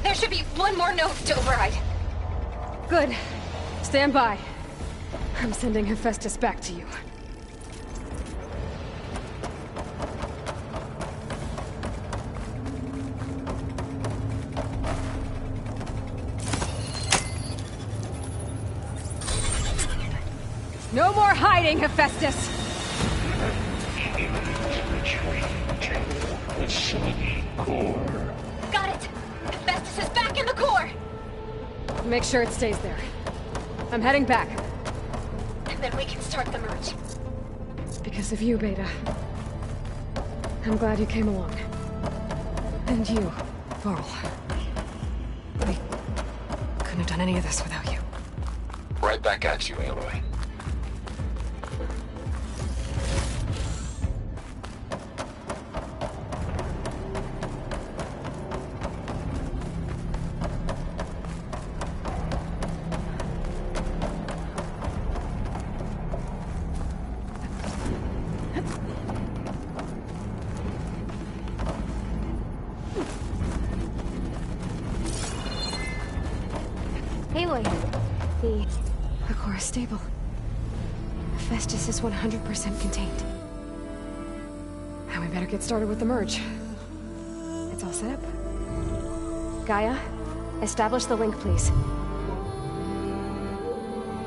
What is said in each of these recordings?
There should be one more note to override. Good. Stand by. I'm sending Hephaestus back to you. No more hiding, Hephaestus! Got it! Hephaestus is back in the core! Make sure it stays there. I'm heading back. And then we can start the merge. Because of you, Beta. I'm glad you came along. And you, Varl. I couldn't have done any of this without you. Right back at you, Aloy. Aloy, The core is stable. Hephaestus is 100% contained. Now we better get started with the merge. It's all set up. Gaia, establish the link, please.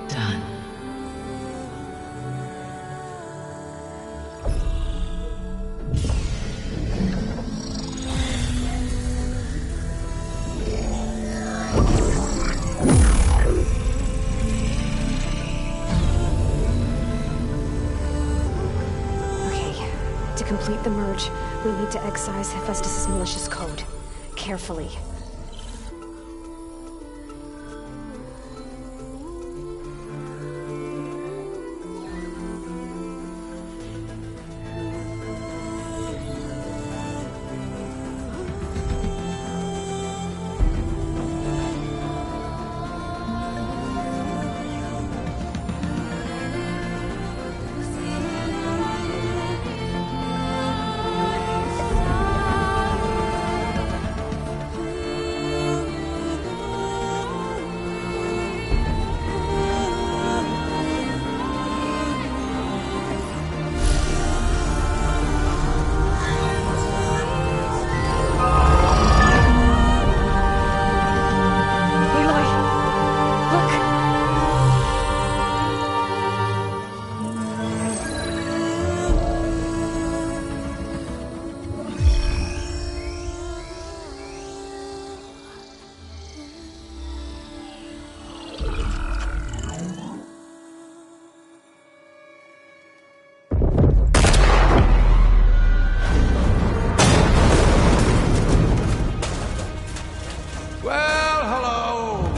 Done. To complete the merge, we need to excise Hephaestus' malicious code. Carefully.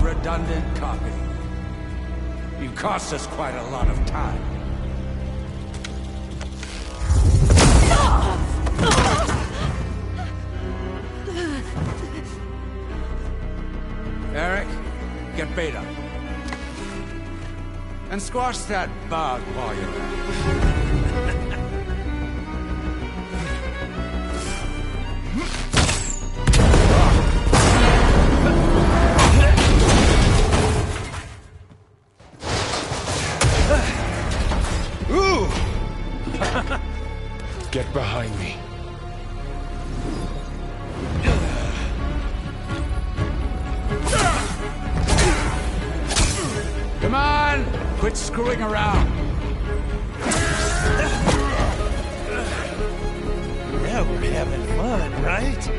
Redundant copy. You cost us quite a lot of time. Eric, get Beta. And squash that bug while you're at it. Get behind me. Come on! Quit screwing around! Yeah, we're having fun, right?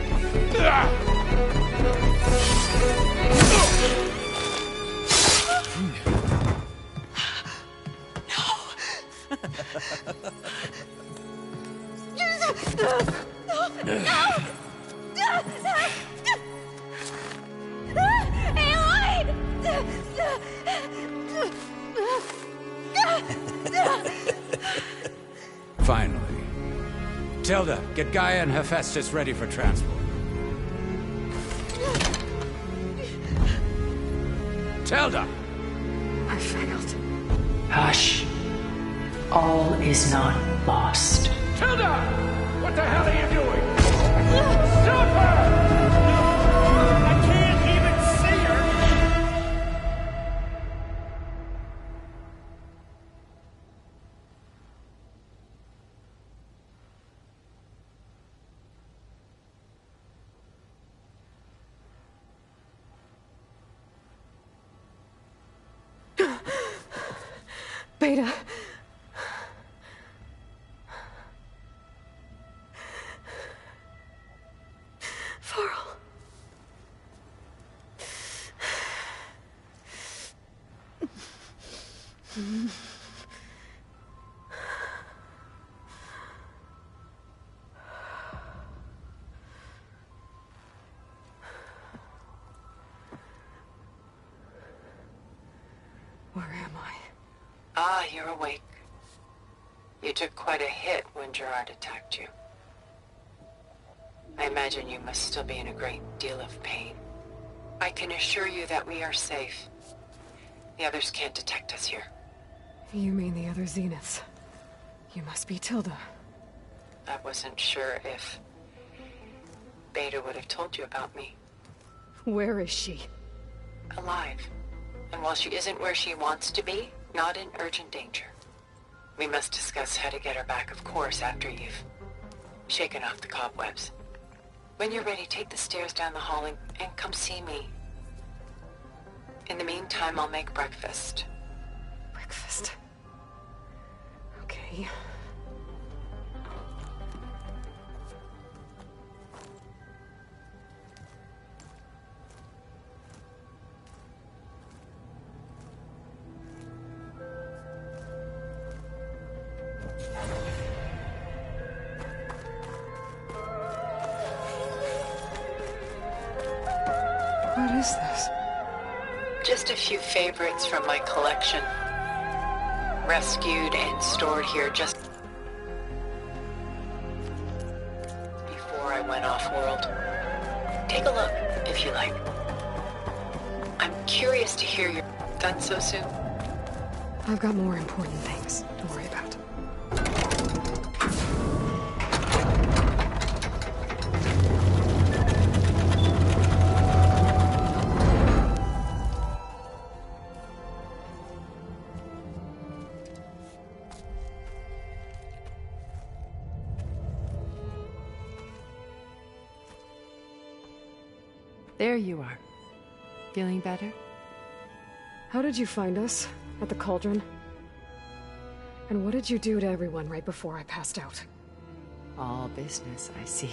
Finally. Tilda, get Gaia and Hephaestus ready for transport. Tilda! I failed. Hush. All is not lost. Tilda! What the hell are you doing? Stop her! Beta. Varl. Where am I? Ah, you're awake. You took quite a hit when Gerard attacked you. I imagine you must still be in a great deal of pain. I can assure you that we are safe. The others can't detect us here. You mean the other Zeniths? You must be Tilda. I wasn't sure if Beta would have told you about me. Where is she? Alive. And while she isn't where she wants to be, not in urgent danger. We must discuss how to get her back, of course, after you've shaken off the cobwebs. When you're ready, take the stairs down the hall and come see me. In the meantime, I'll make breakfast. Breakfast. Okay. What is this? Just a few favorites from my collection. Rescued and stored here just before I went off-world. Take a look, if you like. I'm curious to hear you're done so soon. I've got more important things to worry about. There you are. Feeling better? How did you find us? At the cauldron? And what did you do to everyone right before I passed out? All business, I see.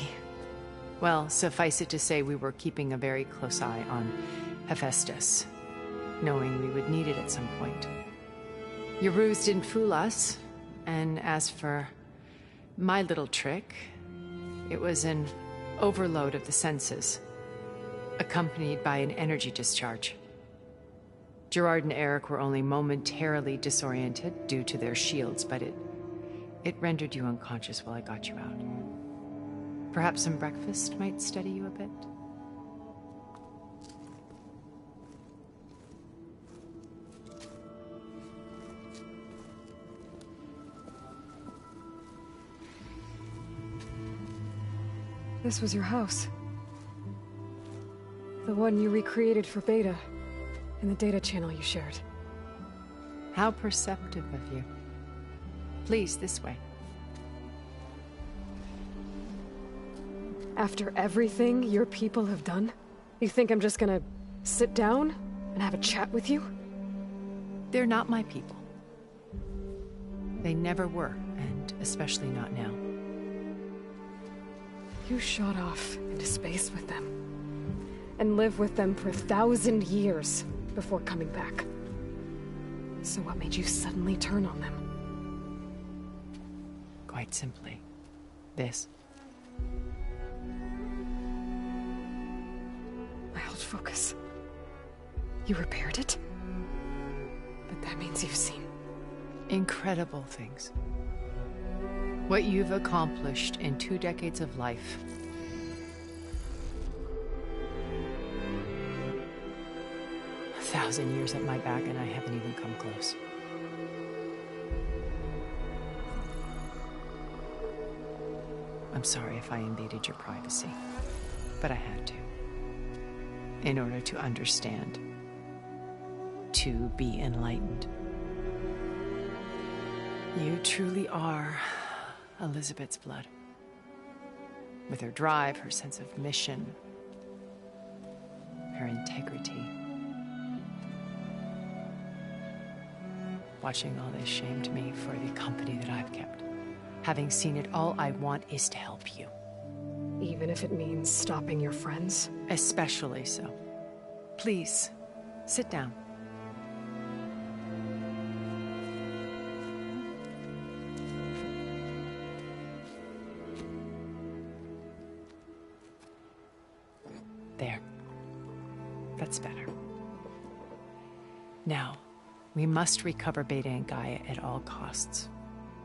Well, suffice it to say we were keeping a very close eye on Hephaestus, knowing we would need it at some point. Your ruse didn't fool us, and as for my little trick, it was an overload of the senses, accompanied by an energy discharge. Gerard and Eric were only momentarily disoriented due to their shields, but it rendered you unconscious while I got you out. Perhaps some breakfast might steady you a bit? This was your house. The one you recreated for Beta, in the data channel you shared. How perceptive of you. Please, this way. After everything your people have done, you think I'm just gonna sit down and have a chat with you? They're not my people. They never were, and especially not now. You shot off into space with them, and lived with them for 1,000 years before coming back. So what made you suddenly turn on them? Quite simply, this. My old focus. You repaired it? But that means you've seen... Incredible things. What you've accomplished in 2 decades of life. A 1,000 years at my back and I haven't even come close. I'm sorry if I invaded your privacy, but I had to. In order to understand. To be enlightened. You truly are Elizabeth's blood. With her drive, her sense of mission, her integrity. Watching all this shamed me for the company that I've kept. Having seen it, all I want is to help you. Even if it means stopping your friends? Especially so. Please, sit down. There. That's better. Now, we must recover Beta and Gaia at all costs.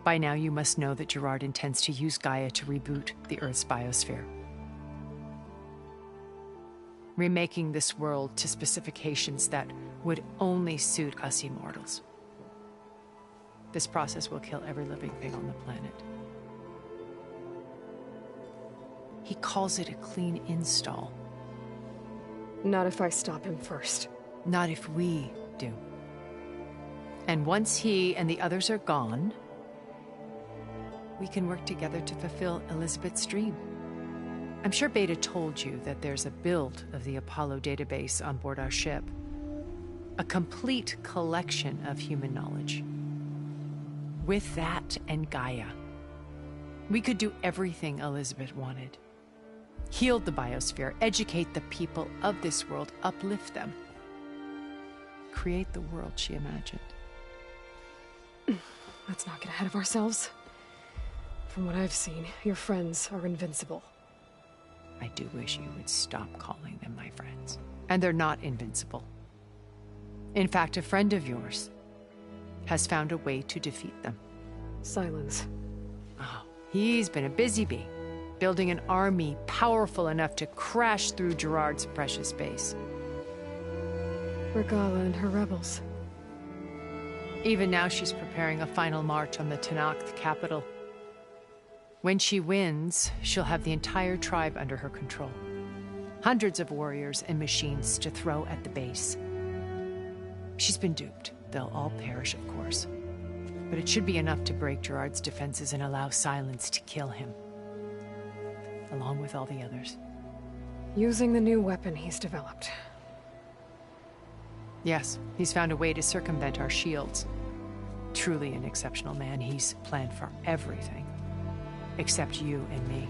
By now, you must know that Gerard intends to use Gaia to reboot the Earth's biosphere. Remaking this world to specifications that would only suit us immortals. This process will kill every living thing on the planet. He calls it a clean install. Not if I stop him first. Not if we do. And once he and the others are gone, we can work together to fulfill Elizabeth's dream. I'm sure Beta told you that there's a build of the Apollo database on board our ship. A complete collection of human knowledge. With that and Gaia, we could do everything Elizabeth wanted. Heal the biosphere, educate the people of this world, uplift them. Create the world she imagined. Let's not get ahead of ourselves. From what I've seen, your friends are invincible. I do wish you would stop calling them my friends. And they're not invincible. In fact, a friend of yours has found a way to defeat them. Silence. Oh, he's been a busy bee, building an army powerful enough to crash through Gerard's precious base. Regala and her rebels. Even now, she's preparing a final march on the Tenakth capital. When she wins, she'll have the entire tribe under her control. Hundreds of warriors and machines to throw at the base. She's been duped. They'll all perish, of course. But it should be enough to break Gerard's defenses and allow Silence to kill him. Along with all the others. Using the new weapon he's developed. Yes, he's found a way to circumvent our shields. Truly an exceptional man. He's planned for everything. Except you and me.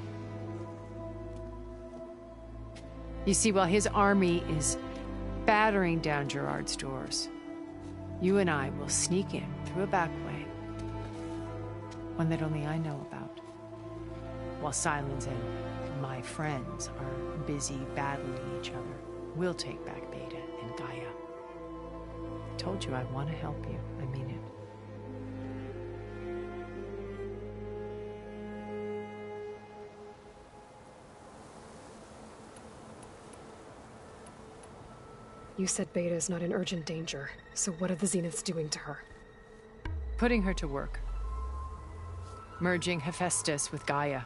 You see, while his army is battering down Gerard's doors, you and I will sneak in through a back way. One that only I know about. While Silence and my friends are busy battling each other, we'll take back Beta and Gaia. I told you I want to help you. I mean it. You said Beta is not in urgent danger, so what are the Zeniths doing to her? Putting her to work. Merging Hephaestus with Gaia.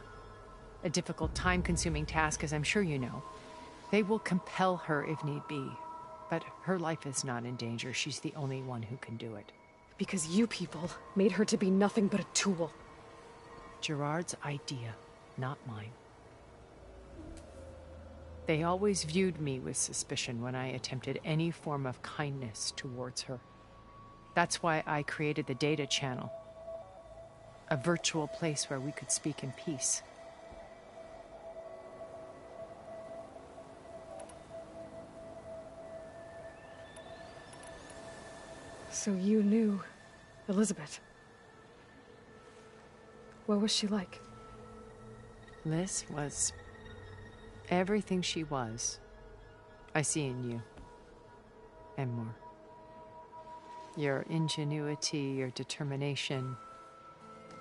A difficult, time-consuming task, as I'm sure you know. They will compel her if need be. But her life is not in danger. She's the only one who can do it. Because you people made her to be nothing but a tool. Gerard's idea, not mine. They always viewed me with suspicion when I attempted any form of kindness towards her. That's why I created the data channel. A virtual place where we could speak in peace. So you knew Elizabeth. What was she like? Liz was everything she was. I see in you. And more. Your ingenuity, your determination,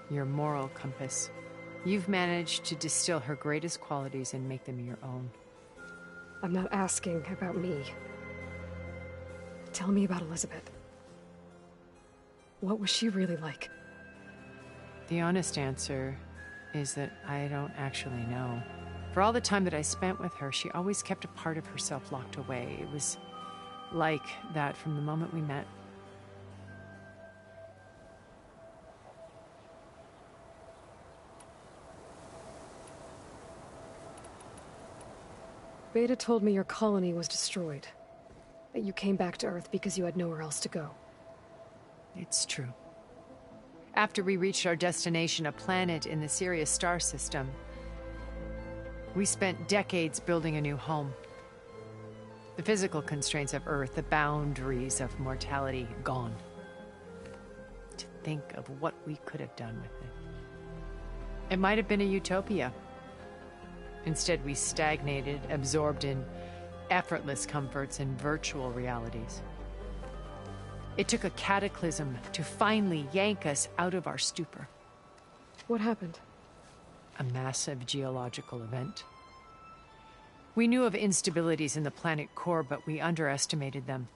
your moral compass. You've managed to distill her greatest qualities and make them your own. I'm not asking about me. Tell me about Elizabeth. What was she really like? The honest answer is that I don't actually know. For all the time that I spent with her, she always kept a part of herself locked away. It was like that from the moment we met. Beta told me your colony was destroyed. That you came back to Earth because you had nowhere else to go. It's true. After we reached our destination, a planet in the Sirius star system, we spent decades building a new home. The physical constraints of Earth, the boundaries of mortality, gone. To think of what we could have done with it. It might have been a utopia. Instead, we stagnated, absorbed in effortless comforts and virtual realities. It took a cataclysm to finally yank us out of our stupor. What happened? A massive geological event. We knew of instabilities in the planet core, but we underestimated them.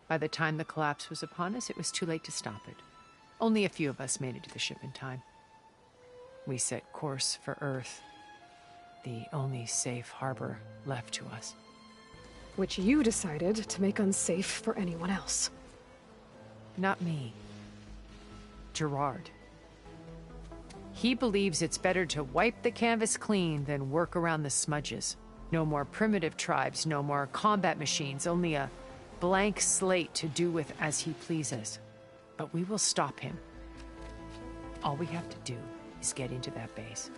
By the time the collapse was upon us, it was too late to stop it. Only a few of us made it to the ship in time. We set course for Earth, the only safe harbor left to us. Which you decided to make unsafe for anyone else. Not me. Gerard. He believes it's better to wipe the canvas clean than work around the smudges. No more primitive tribes, no more combat machines, only a blank slate to do with as he pleases. But we will stop him. All we have to do is get into that base.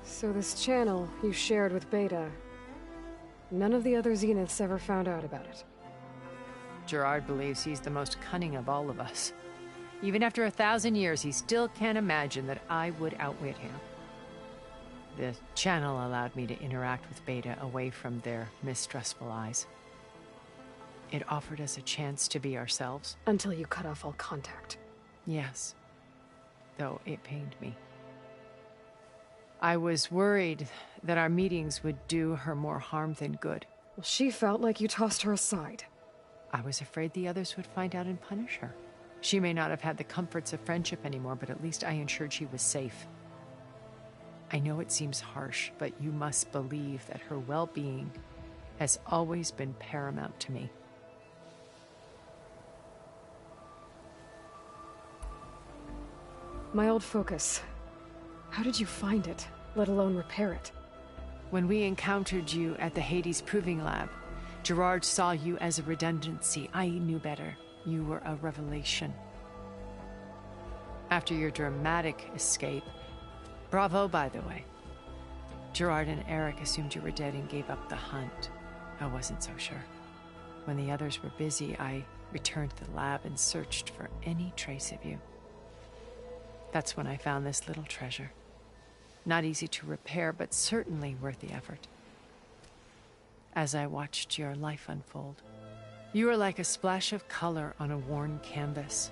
So this channel you shared with Beta, none of the other Zeniths ever found out about it. Gerard believes he's the most cunning of all of us. Even after 1,000 years, he still can't imagine that I would outwit him. The channel allowed me to interact with Beta away from their mistrustful eyes. It offered us a chance to be ourselves. Until you cut off all contact. Yes, though it pained me. I was worried that our meetings would do her more harm than good. Well, she felt like you tossed her aside. I was afraid the others would find out and punish her. She may not have had the comforts of friendship anymore, but at least I ensured she was safe. I know it seems harsh, but you must believe that her well-being has always been paramount to me. My old focus. How did you find it, let alone repair it? When we encountered you at the Hades Proving Lab, Gerard saw you as a redundancy. I knew better. You were a revelation. After your dramatic escape, bravo, by the way. Gerard and Eric assumed you were dead and gave up the hunt. I wasn't so sure. When the others were busy, I returned to the lab and searched for any trace of you. That's when I found this little treasure. Not easy to repair, but certainly worth the effort. As I watched your life unfold, you were like a splash of color on a worn canvas.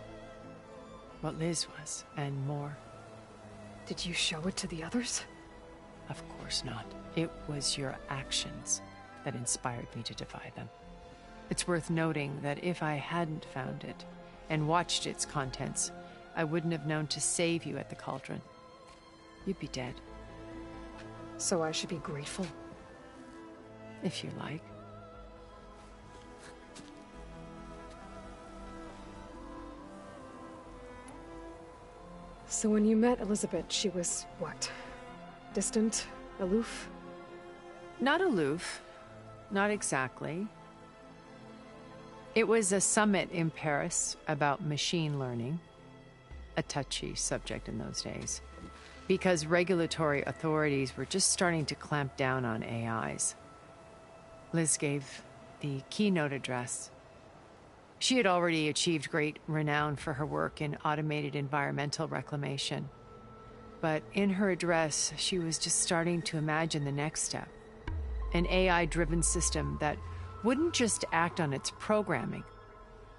What Liz was, and more. Did you show it to the others? Of course not. It was your actions that inspired me to defy them. It's worth noting that if I hadn't found it and watched its contents, I wouldn't have known to save you at the cauldron. You'd be dead. So I should be grateful? If you like. So when you met Elizabeth, she was what? Distant? Aloof? Not aloof. Not exactly. It was a summit in Paris about machine learning. A touchy subject in those days. Because regulatory authorities were just starting to clamp down on AIs. Liz gave the keynote address. She had already achieved great renown for her work in automated environmental reclamation. But in her address, she was just starting to imagine the next step. An AI-driven system that wouldn't just act on its programming,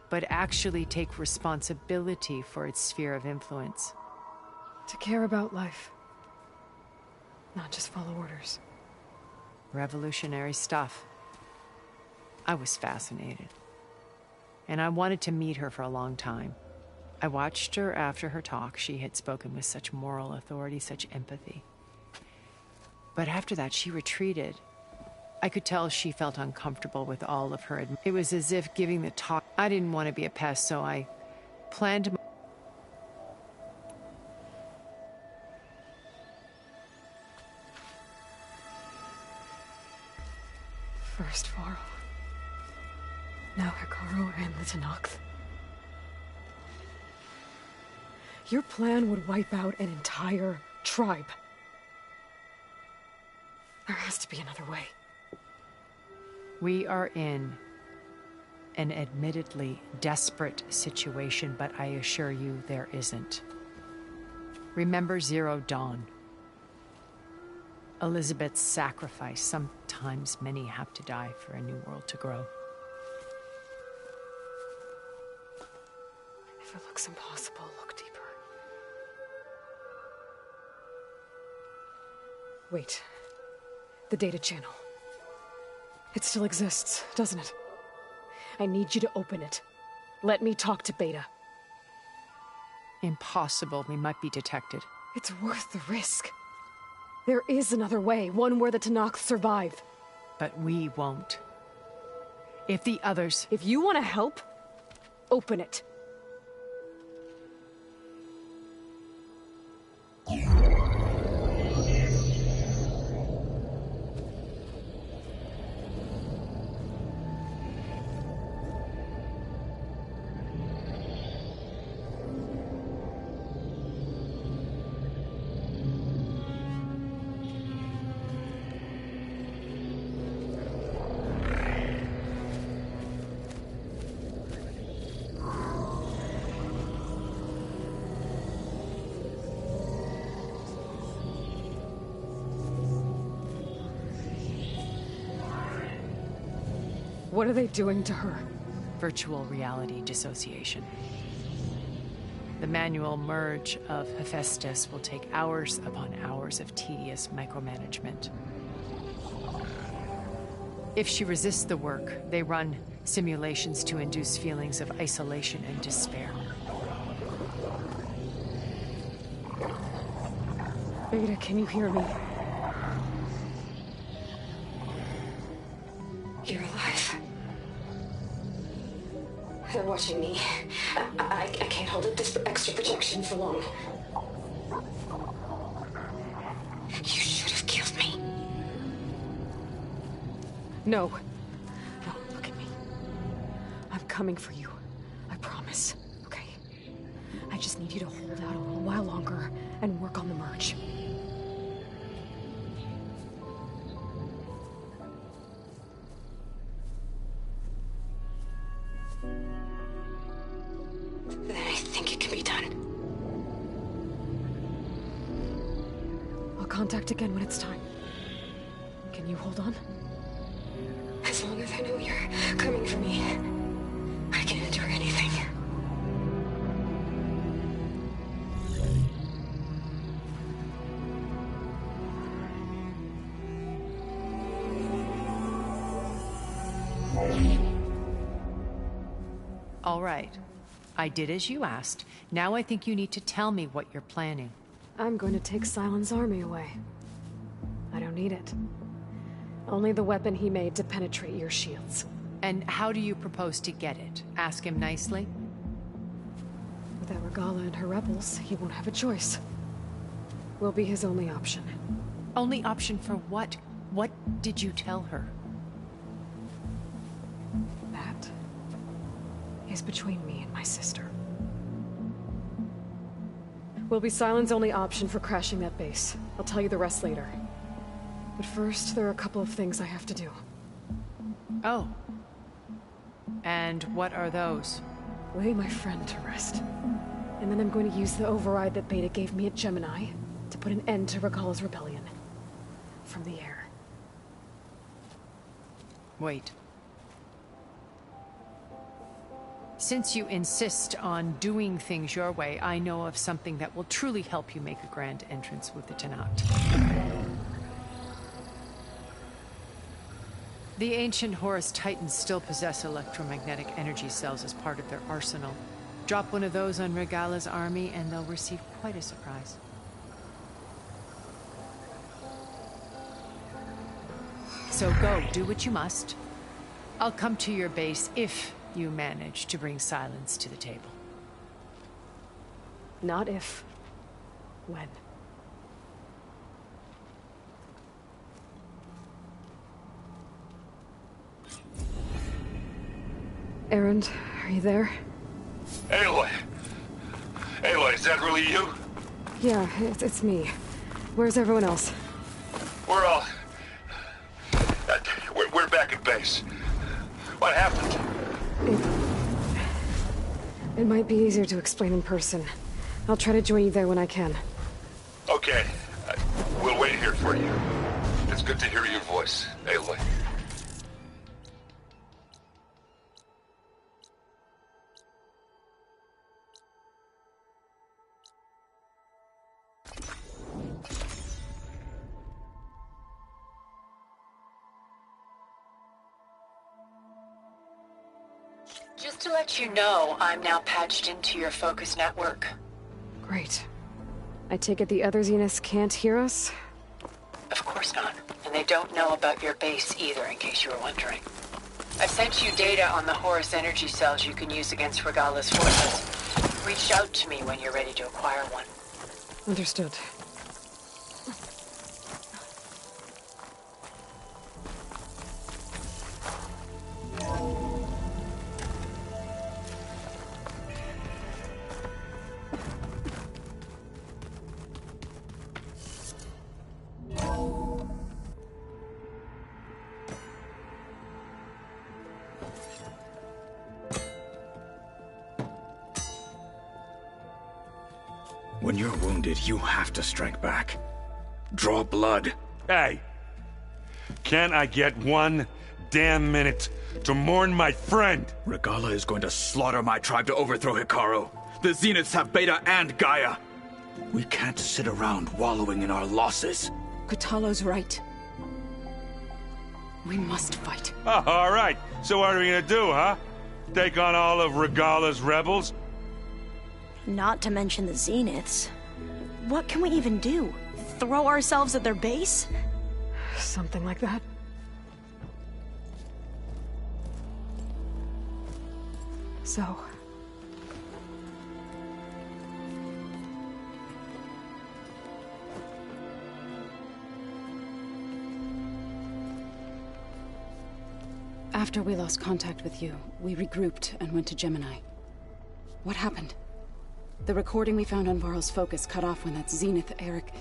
but actually take responsibility for its sphere of influence. To care about life. Not just follow orders. Revolutionary stuff. I was fascinated. And I wanted to meet her for a long time. I watched her after her talk. She had spoken with such moral authority, such empathy. But after that, she retreated. I could tell she felt uncomfortable with all of her. It was as if giving the talk. I didn't want to be a pest, so I planned. First, Varl. Now Hikaru and the Tenakth. Your plan would wipe out an entire tribe. There has to be another way. We are in an admittedly desperate situation, but I assure you there isn't. Remember Zero Dawn. Elizabeth's sacrifice. Sometimes many have to die for a new world to grow. If it looks impossible, look deeper. Wait. The data channel. It still exists, doesn't it? I need you to open it. Let me talk to Beta. Impossible. We might be detected. It's worth the risk. There is another way, one where the Tenakth survive. But we won't. If the others... If you want to help, open it. What are they doing to her? Virtual reality dissociation. The manual merge of Hephaestus will take hours upon hours of tedious micromanagement. If she resists the work, they run simulations to induce feelings of isolation and despair. Beta, can you hear me? You're alive. They're watching me. I can't hold up this extra protection for long. You should have killed me. No. No, look at me. I'm coming for you. I promise. Okay? I just need you to hold out a little while longer and work on the merge. Contact again when it's time. Can you hold on? As long as I know you're coming for me, I can endure anything. All right. I did as you asked. Now I think you need to tell me what you're planning. I'm going to take Sylens' army away. I don't need it. Only the weapon he made to penetrate your shields. And how do you propose to get it? Ask him nicely? Without Regala and her rebels, he won't have a choice. We'll be his only option. Only option for what? What did you tell her? That is between me and my sister. Will be Sylens' only option for crashing that base. I'll tell you the rest later. But first, there are a couple of things I have to do. Oh. And what are those? Lay my friend to rest. And then I'm going to use the override that Beta gave me at Gemini to put an end to Regala's rebellion. From the air. Wait. Since you insist on doing things your way, I know of something that will truly help you make a grand entrance with the Tenakth. The ancient Horus Titans still possess electromagnetic energy cells as part of their arsenal. Drop one of those on Regala's army and they'll receive quite a surprise. So go, do what you must. I'll come to your base if you manage to bring Sylens to the table. Not if. When. Erend, are you there? Aloy! Aloy, is that really you? Yeah, it's me. Where's everyone else? We're all... we're back at base. What happened? It might be easier to explain in person. I'll try to join you there when I can. Okay. We'll wait here for you. It's good to hear your voice, Aloy. Just to let you know, I'm now patched into your focus network. Great. I take it the other Zeniths can't hear us? Of course not. And they don't know about your base either, in case you were wondering. I sent you data on the Horus energy cells you can use against Regala's forces. Reach out to me when you're ready to acquire one. Understood. When you're wounded, you have to strike back. Draw blood. Hey! Can't I get 1 damn minute to mourn my friend? Regala is going to slaughter my tribe to overthrow Hikaru. The Zeniths have Beta and Gaia. We can't sit around wallowing in our losses. Kotallo's right. We must fight. Oh, all right. So what are we gonna do, huh? Take on all of Regala's rebels? Not to mention the Zeniths. What can we even do? Throw ourselves at their base? Something like that. So... After we lost contact with you, we regrouped and went to Gemini. What happened? The recording we found on Varl's focus cut off when that Zenith, Eric...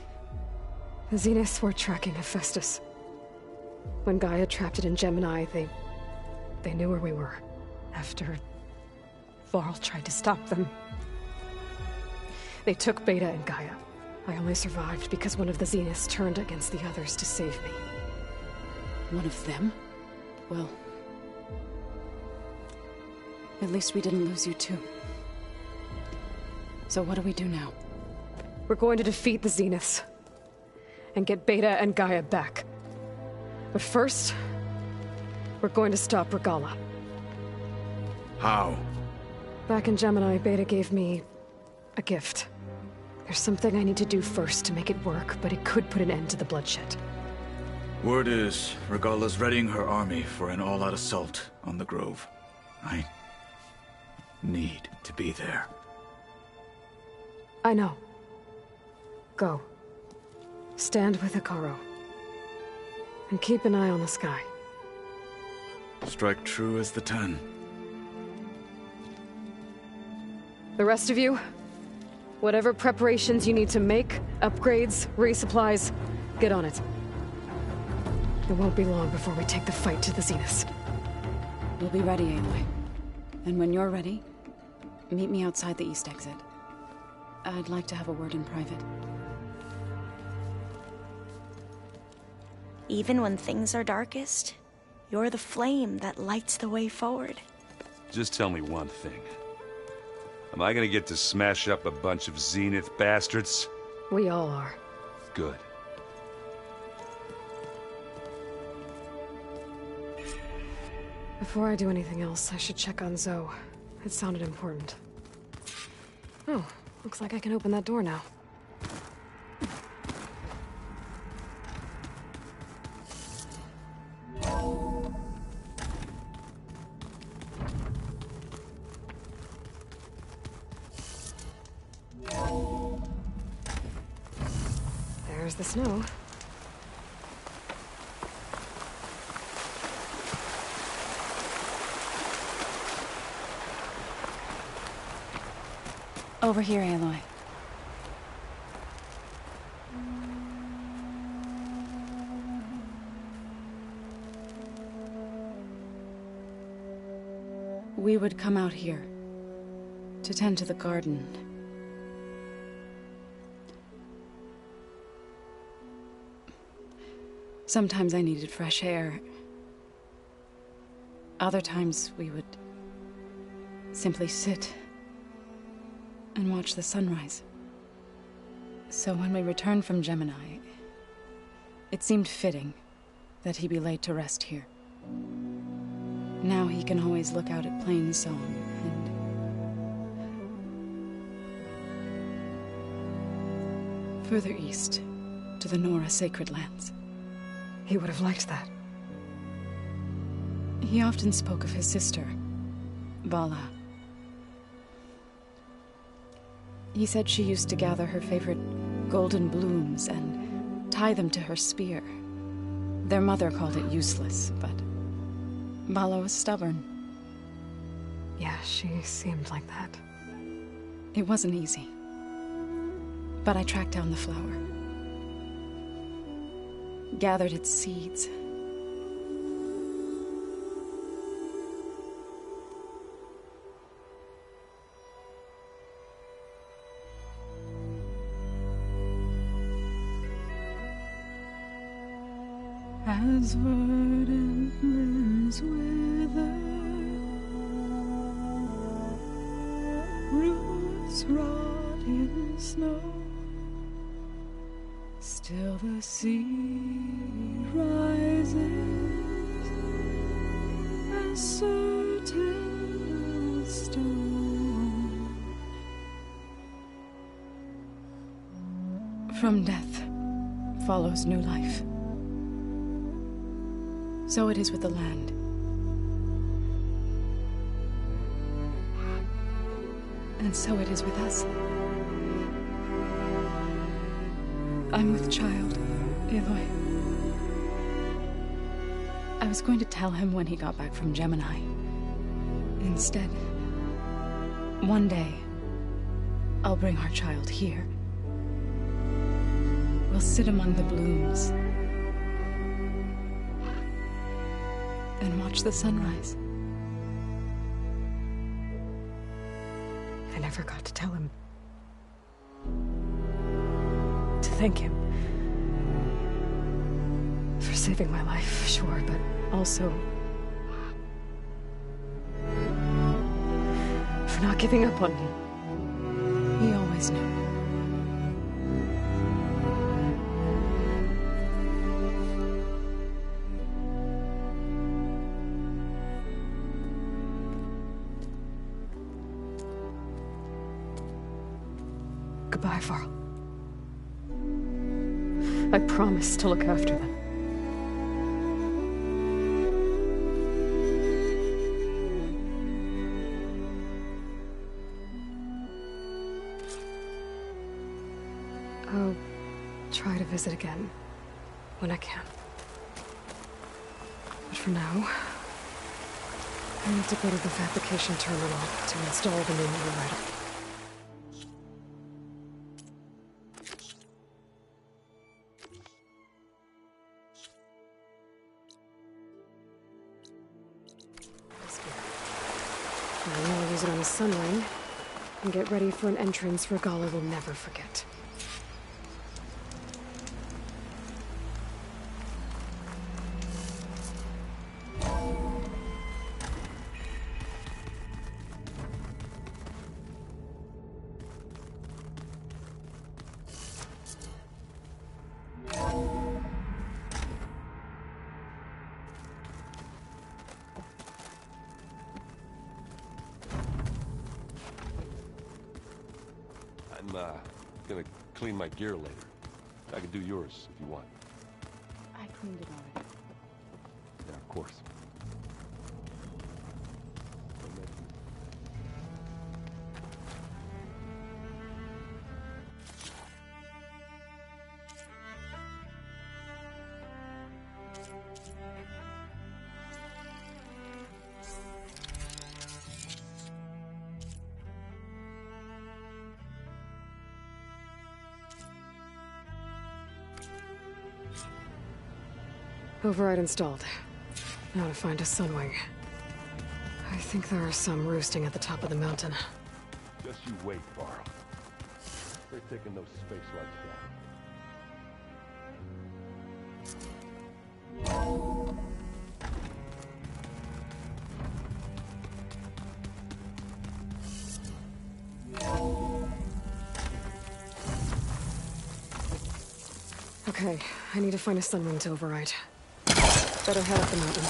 The Zeniths were tracking Hephaestus. When Gaia trapped it in Gemini, they knew where we were. After... Varl tried to stop them. They took Beta and Gaia. I only survived because one of the Zeniths turned against the others to save me. One of them? Well... At least we didn't lose you too. So what do we do now? We're going to defeat the Zeniths. And get Beta and Gaia back. But first... we're going to stop Regala. How? Back in Gemini, Beta gave me... a gift. There's something I need to do first to make it work, but it could put an end to the bloodshed. Word is, Regala's readying her army for an all-out assault on the Grove. I... need to be there. I know. Go. Stand with Hikaru. And keep an eye on the sky. Strike true as the 10. The rest of you, whatever preparations you need to make, upgrades, resupplies, get on it. It won't be long before we take the fight to the Zeniths. We'll be ready, Aloy. And when you're ready, meet me outside the east exit. I'd like to have a word in private. Even when things are darkest, you're the flame that lights the way forward. Just tell me one thing. Am I gonna get to smash up a bunch of Zenith bastards? We all are. Good. Before I do anything else, I should check on Zoe. It sounded important. Oh, looks like I can open that door now. There's the snow. Over here, Aloy. We would come out here to tend to the garden. Sometimes I needed fresh air. Other times we would simply sit and watch the sunrise. So when we returned from Gemini, it seemed fitting that he be laid to rest here. Now he can always look out at Plainsong and further east to the Nora Sacred Lands. He would have liked that. He often spoke of his sister, Vala. He said she used to gather her favorite golden blooms and tie them to her spear. Their mother called it useless, but Vala was stubborn. Yeah, she seemed like that. It wasn't easy. But I tracked down the flower. Gathered its seeds. As verdant limbs wither, roots rot in snow, still the seed rises, as certain as stone. From death follows new life. So it is with the land. And so it is with us. I'm with child, Aloy. I was going to tell him when he got back from Gemini. Instead, one day, I'll bring our child here. We'll sit among the blooms and watch the sunrise. I never got to tell him. To thank him. For saving my life, sure, but also for not giving up on me. He always knew. Goodbye, Varl. I promise to look after them. I'll try to visit again when I can. But for now, I need to go to the fabrication terminal to install the new rewriter. I'll use it on a sunring and get ready for an entrance Regala will never forget. I'm gonna clean my gear later. I can do yours if you want. I cleaned it already. Yeah, of course. Override installed. Now to find a sunwing. I think there are some roosting at the top of the mountain. Just you wait, Varl. They're taking those space lights down. Okay, I need to find a sunwing to override. Better head up the mountain.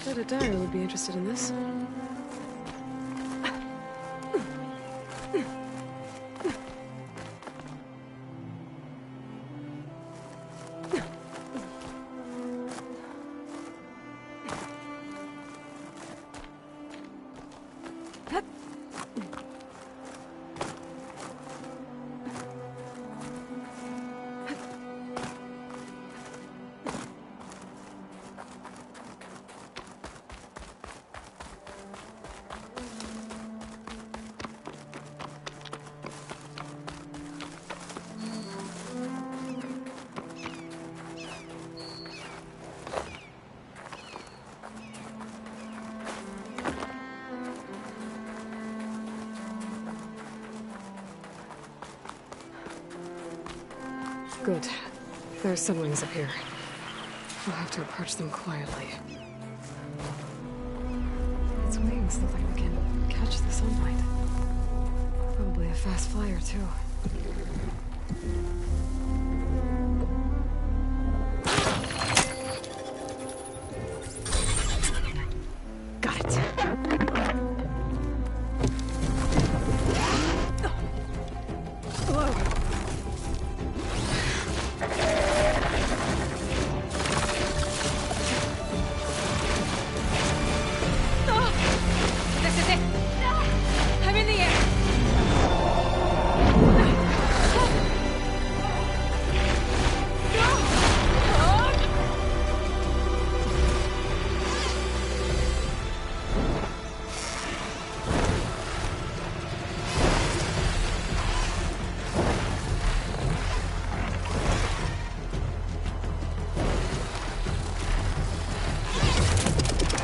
Bet a dyer would be interested in this. Good. There's sunwings up here. I'll have to approach them quietly. Its wings look like they can catch the sunlight. Probably a fast flyer, too. Got it. Whoa.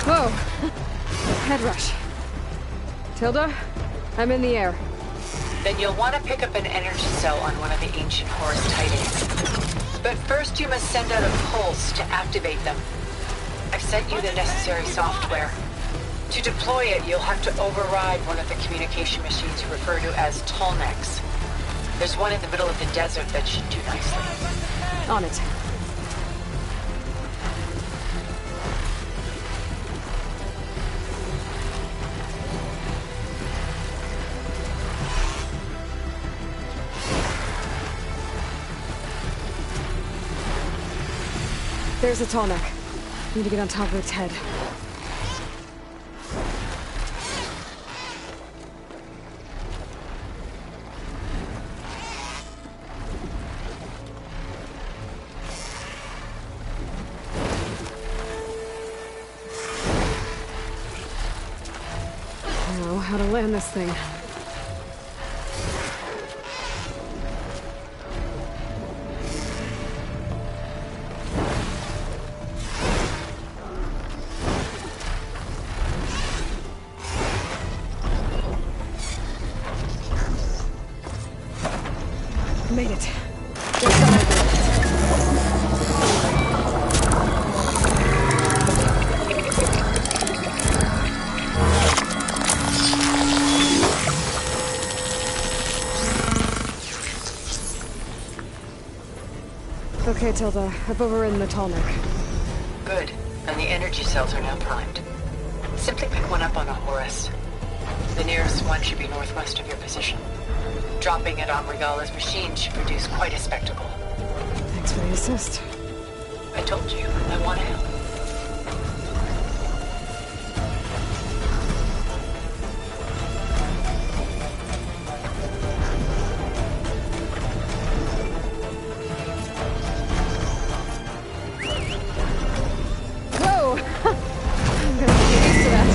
Whoa! Head rush. Tilda, I'm in the air. Then you'll want to pick up an energy cell on one of the ancient Horus Titans. But first you must send out a pulse to activate them. I've sent you the necessary software. To deploy it, you'll have to override one of the communication machines you refer to as Tallnecks. There's one in the middle of the desert that should do nicely. On it. There's a tall neck. Need to get on top of its head. I know how to land this thing. Made it. Okay, Tilda. I've overridden the tall neck. Good. And the energy cells are now primed. Simply pick one up on a Horus. The nearest one should be northwest of your position. Dropping it on Regala's machine should produce quite a spectacle. Thanks for the assist. I told you, I want to help. Whoa! I'm gonna get used to that.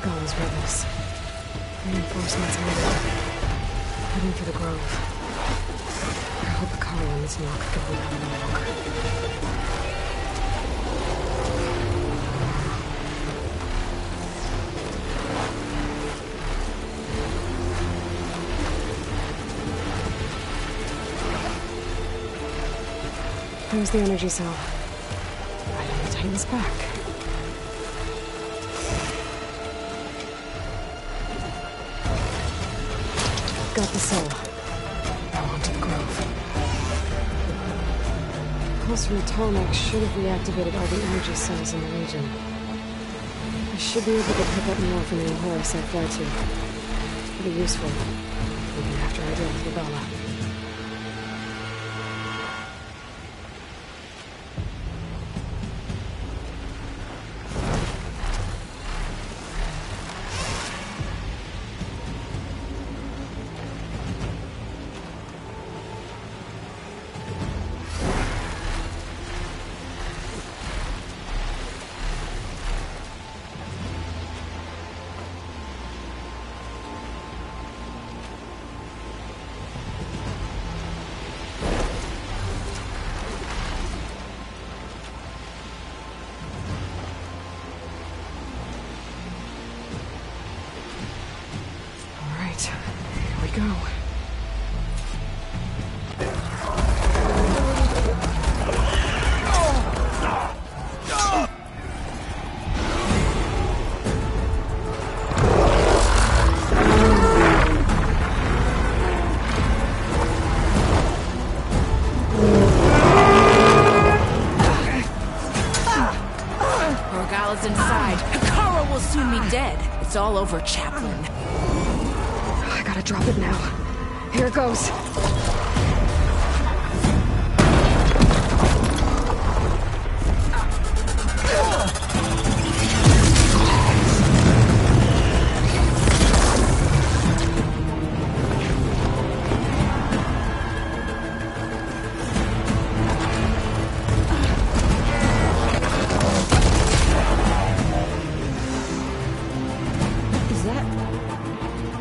Regala's rebels. Reinforcements needed. Heading for the grove. I hope the car on this knock can hold out any longer. There's the energy cell. Right on the Titan's back. Got the cell. Now onto the grove. Pulse from the tarmac should have reactivated all the energy cells in the region. I should be able to pick up more from any Horus I fly to. Pretty useful, even after I deal with Regala. Here we go. Regala's inside. Hikara will soon be dead. It's all over, Chaplain. I gotta drop it now. Here it goes.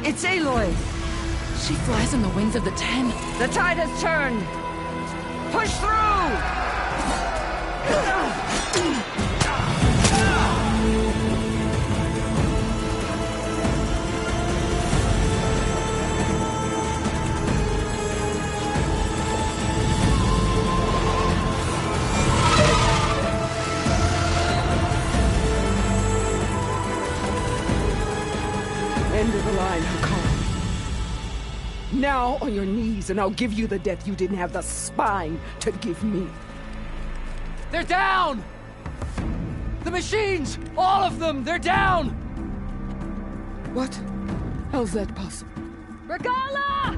It's Aloy! She flies on the wings of the Ten. The tide has turned! Push through! End of the line, Hikara. Now on your knees, and I'll give you the death you didn't have the spine to give me. They're down! The machines! All of them! They're down! What? How's that possible? Regala!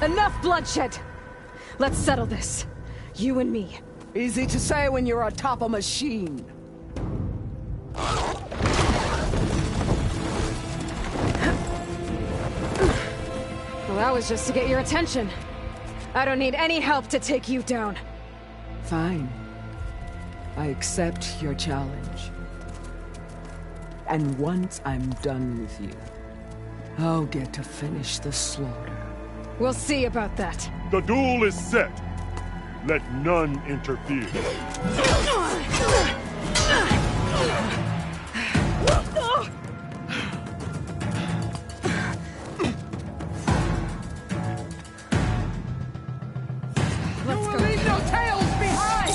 Enough bloodshed! Let's settle this. You and me. Easy to say when you're atop a machine. Well, that was just to get your attention. I don't need any help to take you down. Fine. I accept your challenge. And once I'm done with you, I'll get to finish the slaughter. We'll see about that. The duel is set. Let none interfere. Let's go. Leave no tails behind!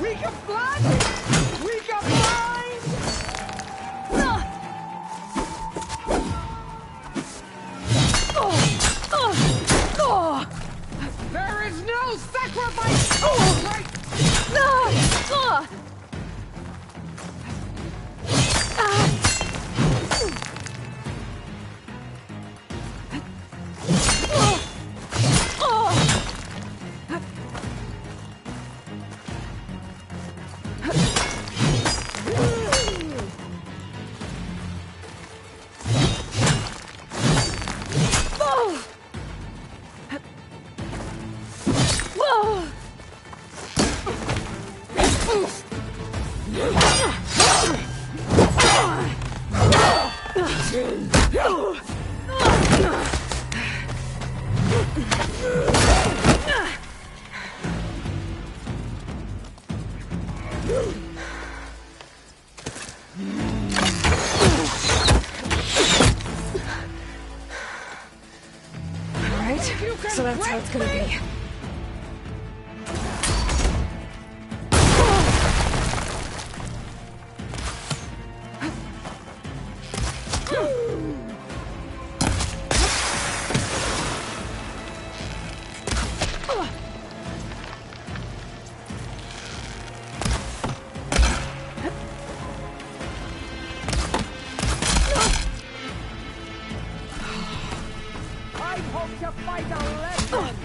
Weak of blood! Weak of mind! There is no sacrifice! Alright, so that's how it's gonna be. I hope to fight a lesson!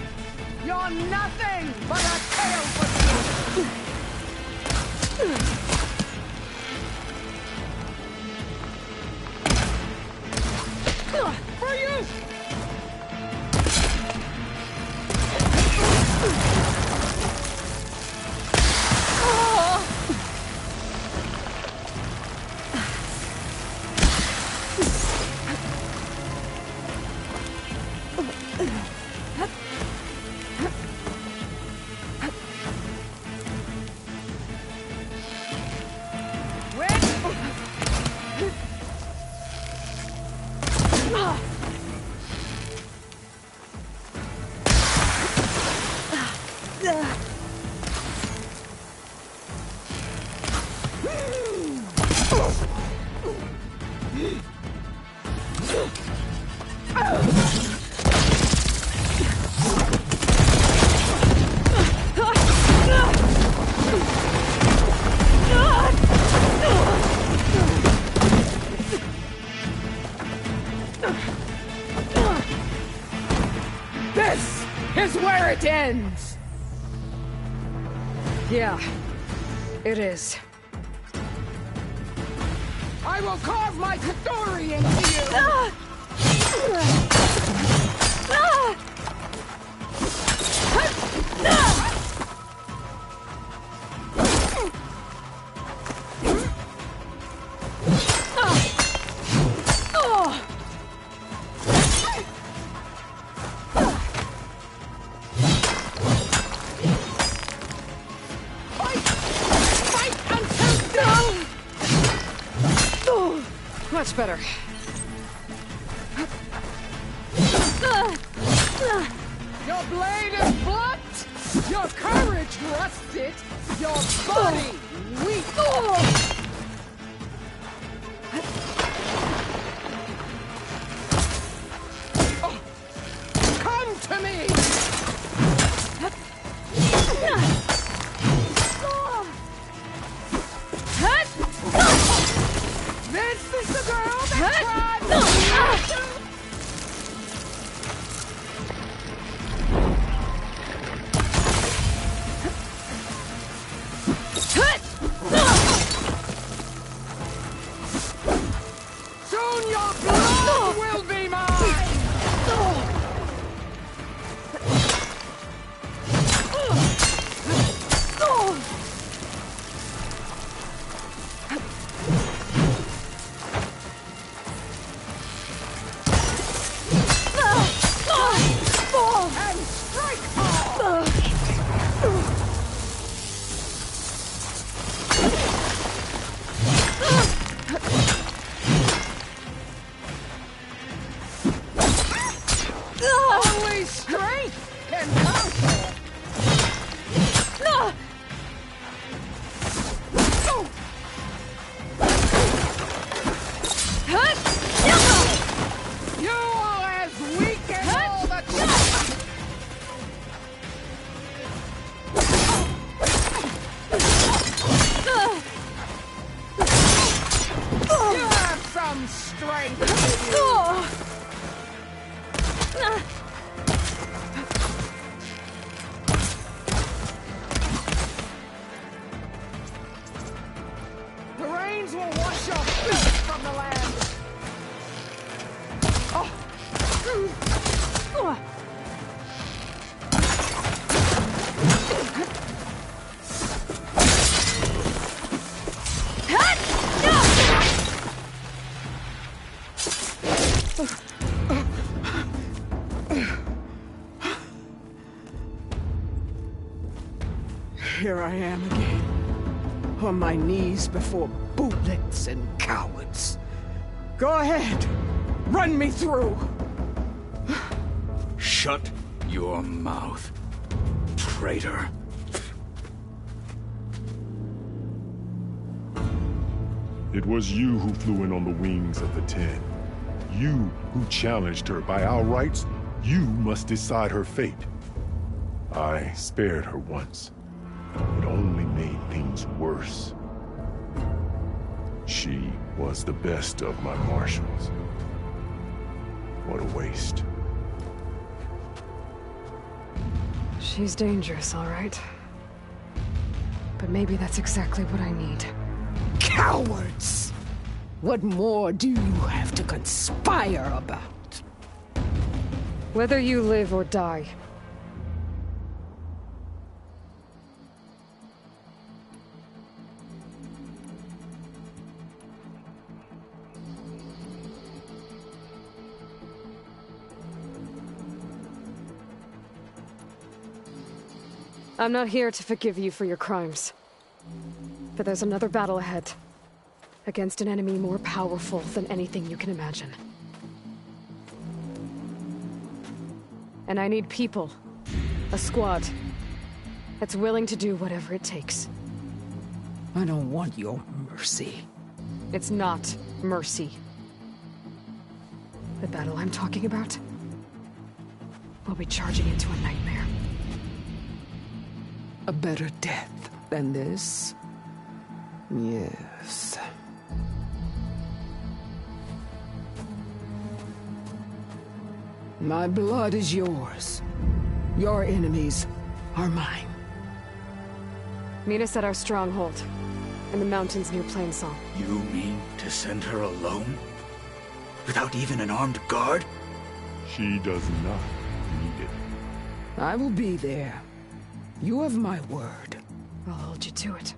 You're nothing but a tail for me! For you! This is where it ends! Yeah, it is. I will carve my Katori into you! Much better. Your blade is blunt, your courage rusted, your body weak. Come to me! strength to you. The rains will wash your filth from the land. Here I am again, on my knees before bootlets and cowards. Go ahead, run me through. Shut your mouth, traitor. It was you who flew in on the wings of the 10. You who challenged her. By our rights, you must decide her fate. I spared her once. It only made things worse. She was the best of my marshals. What a waste. She's dangerous, all right. But maybe that's exactly what I need. Cowards! What more do you have to conspire about? Whether you live or die. I'm not here to forgive you for your crimes. But there's another battle ahead. Against an enemy more powerful than anything you can imagine. And I need people. A squad. That's willing to do whatever it takes. I don't want your mercy. It's not mercy. The battle I'm talking about will be charging into a nightmare. A better death than this? Yes. My blood is yours. Your enemies are mine. Meet us at our stronghold, in the mountains near Plainsong. You mean to send her alone? Without even an armed guard? She does not need it. I will be there. You have my word. I'll hold you to it.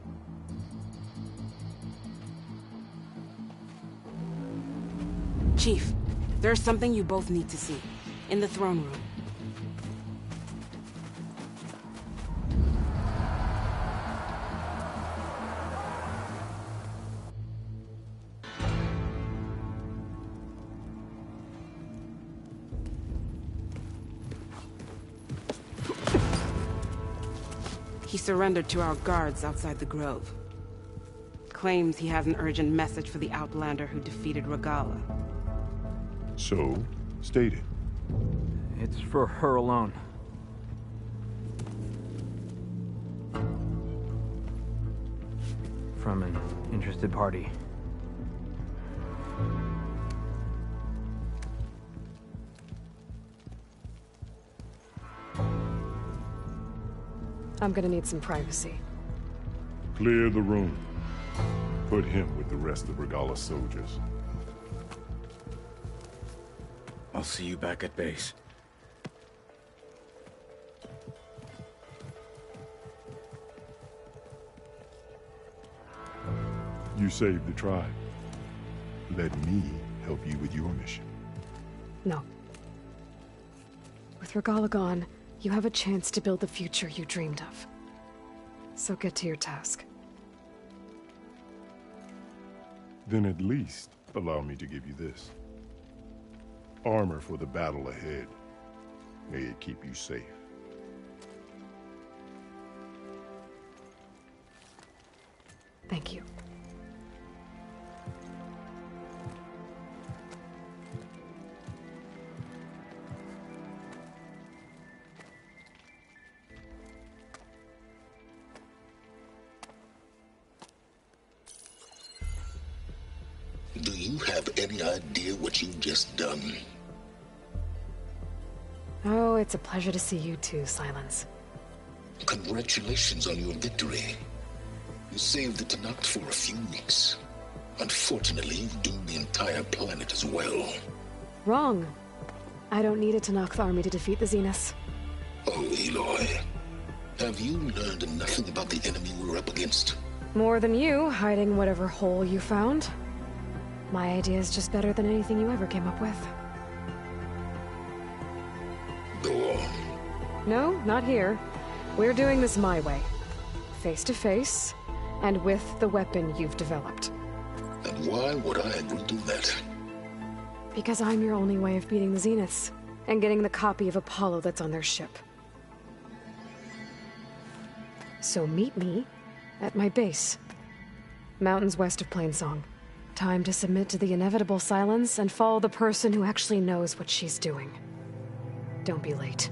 Chief, there's something you both need to see. In the throne room. He surrendered to our guards outside the grove. Claims he has an urgent message for the Outlander who defeated Regala. So, state it. It's for her alone. From an interested party. I'm gonna need some privacy. Clear the room. Put him with the rest of Regala's soldiers. I'll see you back at base. You saved the tribe. Let me help you with your mission. No. With Regala gone, you have a chance to build the future you dreamed of. So get to your task. Then at least allow me to give you this. Armor for the battle ahead. May it keep you safe. Thank you. Do you have have any idea what you've just done? Oh, it's a pleasure to see you too, Silence. Congratulations on your victory. You saved the Tenakth for a few weeks. Unfortunately, you've doomed the entire planet as well. Wrong. I don't need a Tenakth army to defeat the Zeniths. Oh, Aloy. Have you learned nothing about the enemy we're up against? More than you, hiding whatever hole you found. My idea is just better than anything you ever came up with. Go on. No, not here. We're doing this my way. Face to face, and with the weapon you've developed. And why would I agree to that? Because I'm your only way of beating the Zeniths, and getting the copy of Apollo that's on their ship. So meet me at my base. Mountains west of Plainsong. Time to submit to the inevitable silence and follow the person who actually knows what she's doing. Don't be late.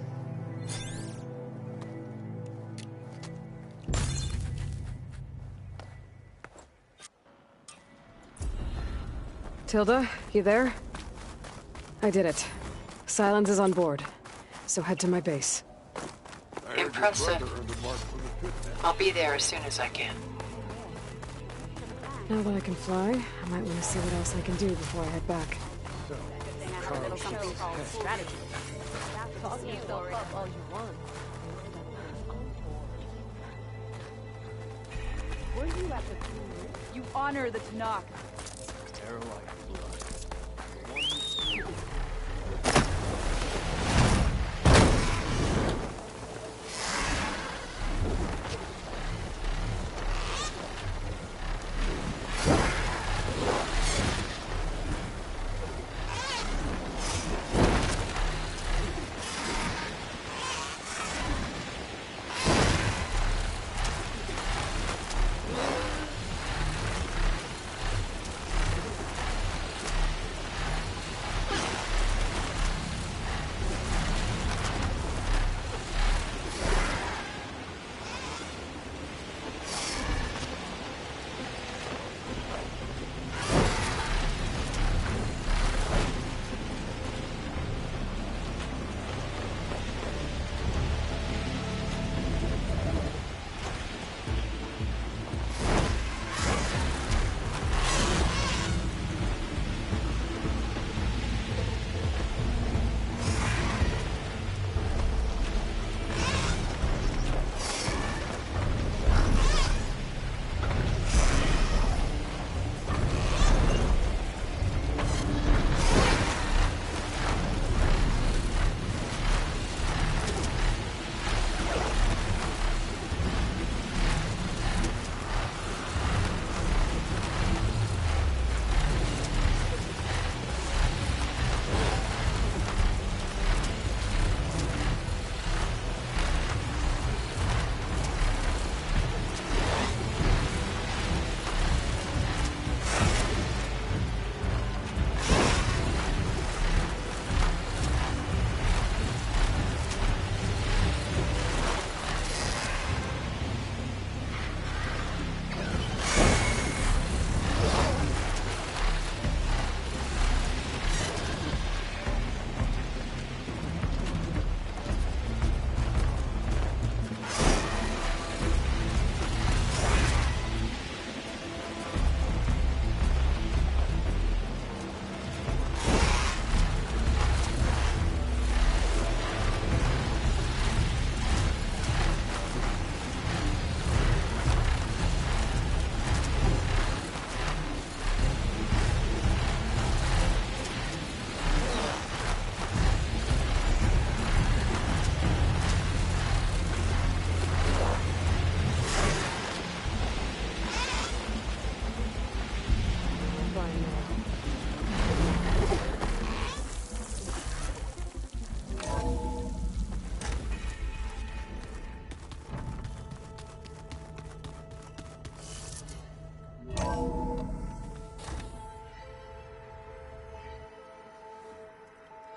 Tilda, you there? I did it. Silence is on board. So head to my base. Impressive. I'll be there as soon as I can. Now that I can fly, I might want to see what else I can do before I head back. You honor the Tenakth.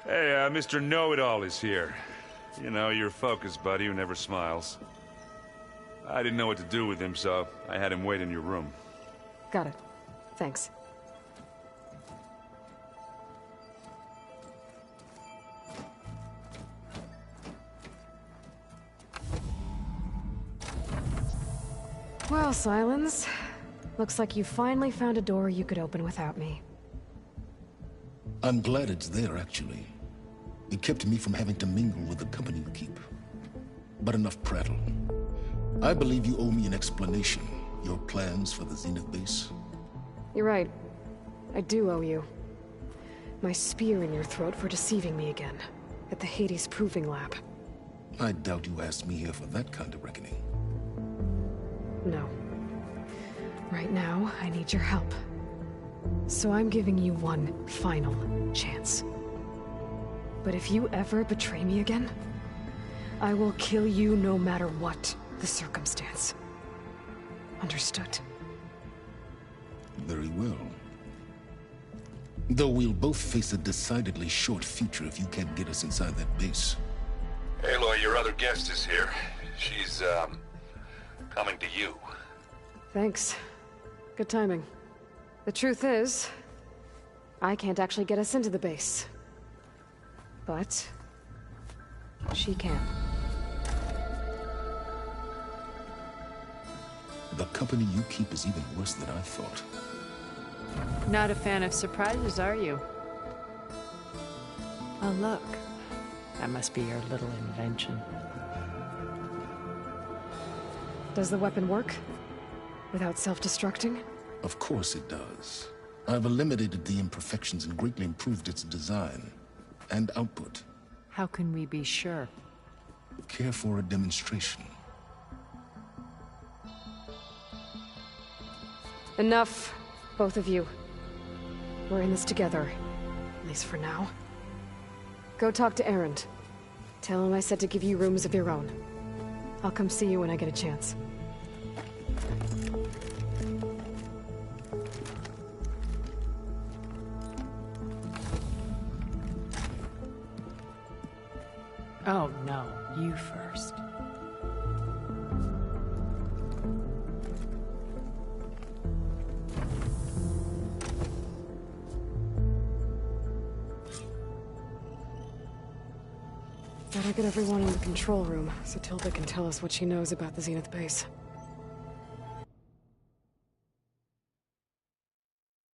Hey, Mr. Know-It-All is here. You know, your focus buddy who never smiles. I didn't know what to do with him, so I had him wait in your room. Got it. Thanks. Well, Silence. Looks like you finally found a door you could open without me. I'm glad it's there, actually. It kept me from having to mingle with the company you keep. But enough prattle. I believe you owe me an explanation. Your plans for the Zenith base? You're right. I do owe you. My spear in your throat for deceiving me again. At the Hades Proving Lab. I doubt you asked me here for that kind of reckoning. No. Right now, I need your help. So I'm giving you one final chance. But if you ever betray me again, I will kill you no matter what the circumstance. Understood? Very well. Though we'll both face a decidedly short future if you can't get us inside that base. Aloy, your other guest is here. She's, coming to you. Thanks. Good timing. The truth is, I can't actually get us into the base. But she can. The company you keep is even worse than I thought. Not a fan of surprises, are you? Oh, look. That must be your little invention. Does the weapon work? Without self-destructing? Of course it does. I've eliminated the imperfections and greatly improved its design and output. How can we be sure? Care for a demonstration? Enough, both of you. We're in this together, at least for now. Go talk to Erend. Tell him I said to give you rooms of your own. I'll come see you when I get a chance. Oh, no. You first. Better get everyone in the control room, so Tilda can tell us what she knows about the Zenith base.